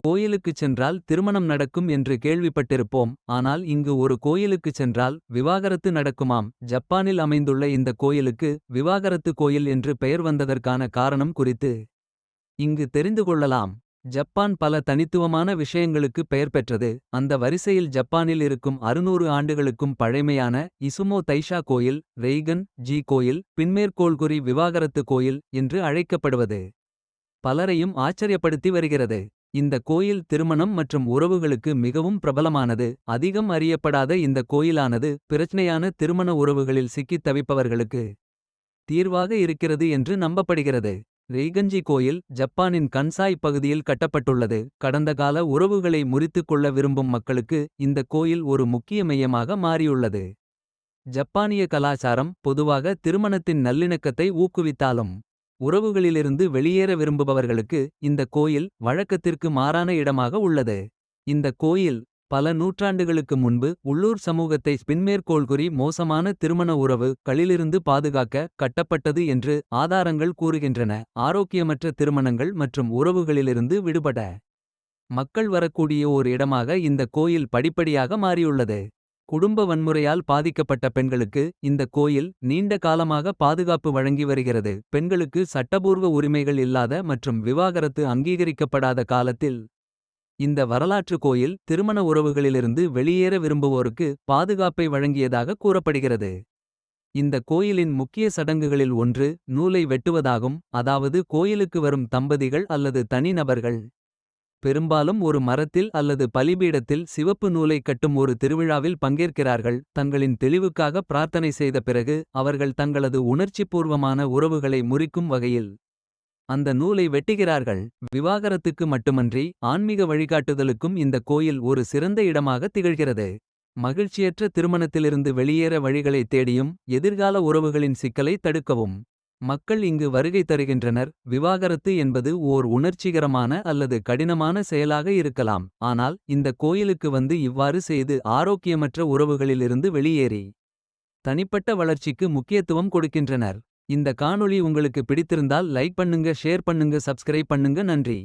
கோயிலுக்குச் சென்றால் திருமணம் நடக்கும் என்று கேள்விப்பட்டிருப்போம். ஆனால் இங்கு ஒரு கோயிலுக்குச் சென்றால் விவாகரத்து நடக்குமாம். ஜப்பானில் அமைந்துள்ள இந்த கோயிலுக்கு விவாகரத்து கோயில் என்று பெயர் வந்ததற்கான காரணம் குறித்து இங்கு தெரிந்து கொள்ளலாம். ஜப்பான் பல தனித்துவமான விஷயங்களுக்கு பெயர் பெற்றது. அந்த வரிசையில் ஜப்பானில் இருக்கும் 600 ஆண்டுகளுக்கும் பழைமையான இசுமோ தைஷா கோயில், ரெய்கன் ஜி கோயில், பின்மேற்கோள்குறி விவாகரத்து கோயில் என்று அழைக்கப்படுவது பலரையும் ஆச்சரியப்படுத்தி வருகிறது. இந்த கோயில் திருமணம் மற்றும் உறவுகளுக்கு மிகவும் பிரபலமானது. அதிகம் அறியப்படாத இந்த கோயிலானது பிரச்சனையான திருமண உறவுகளில் சிக்கித் தவிப்பவர்களுக்கு தீர்வாக இருக்கிறது என்று நம்பப்படுகிறது. ரெய்கஞ்சி கோயில் ஜப்பானின் கன்சாய் பகுதியில் கட்டப்பட்டுள்ளது. கடந்த கால உறவுகளை முறித்துக் கொள்ள விரும்பும் மக்களுக்கு இந்த கோயில் ஒரு முக்கிய மையமாக மாறியுள்ளது. ஜப்பானிய கலாச்சாரம் பொதுவாக திருமணத்தின் நல்லிணக்கத்தை ஊக்குவித்தாலும் உறவுகளிலிருந்து வெளியேற விரும்புபவர்களுக்கு இந்த கோயில் வழக்கத்திற்கு மாறான இடமாக உள்ளது. இந்த கோயில் பல நூற்றாண்டுகளுக்கு முன்பு உள்ளூர் சமூகத்தை பின்மேற்கோள்குறி மோசமான திருமண உறவு களிலிருந்து பாதுகாக்க கட்டப்பட்டது என்று ஆதாரங்கள் கூறுகின்றன. ஆரோக்கியமற்ற திருமணங்கள் மற்றும் உறவுகளிலிருந்து விடுபட மக்கள் வரக்கூடிய ஓர் இடமாக இந்த கோயில் படிப்படியாக மாறியுள்ளது. குடும்ப வன்முறையால் பாதிக்கப்பட்ட பெண்களுக்கு இந்த கோயில் நீண்ட காலமாக பாதுகாப்பு வழங்கி வருகிறது. பெண்களுக்கு சட்டபூர்வ உரிமைகள் இல்லாத மற்றும் விவாகரத்து அங்கீகரிக்கப்படாத காலத்தில் இந்த வரலாற்று கோயில் திருமண உறவுகளிலிருந்து வெளியேற விரும்புவோருக்கு பாதுகாப்பை வழங்கியதாக கூறப்படுகிறது. இந்த கோயிலின் முக்கிய சடங்குகளில் ஒன்று நூலை வெட்டுவதாகும். அதாவது கோயிலுக்கு வரும் தம்பதிகள் அல்லது தனிநபர்கள் பெரும்பாலும் ஒரு மரத்தில் அல்லது பலிபீடத்தில் சிவப்பு நூலை கட்டும் ஒரு திருவிழாவில் பங்கேற்கிறார்கள். தங்களின் தெளிவுக்காக பிரார்த்தனை செய்த பிறகு அவர்கள் தங்களது உணர்ச்சிபூர்வமான உறவுகளை முறிக்கும் வகையில் அந்த நூலை வெட்டுகிறார்கள். விவாகரத்துக்கு மட்டுமன்றி ஆன்மீக வழிகாட்டுதலுக்கும் இந்த கோயில் ஒரு சிறந்த இடமாக திகழ்கிறது. மகிழ்ச்சியற்ற திருமணத்திலிருந்து வெளியேற வழிகளை தேடியும் எதிர்கால உறவுகளின் சிக்கலை தடுக்கவும் மக்கள் இங்கு வருகை தருகின்றனர். விவாகரத்து என்பது ஓர் உணர்ச்சிகரமான அல்லது கடினமான செயலாக இருக்கலாம். ஆனால் இந்த கோயிலுக்கு வந்து இவ்வாறு செய்து ஆரோக்கியமற்ற உறவுகளிலிருந்து வெளியேறி தனிப்பட்ட வளர்ச்சிக்கு முக்கியத்துவம் கொடுக்கின்றனர். இந்த காணொளி உங்களுக்கு பிடித்திருந்தால் லைக் பண்ணுங்க, ஷேர் பண்ணுங்க, சப்ஸ்கிரைப் பண்ணுங்க. நன்றி.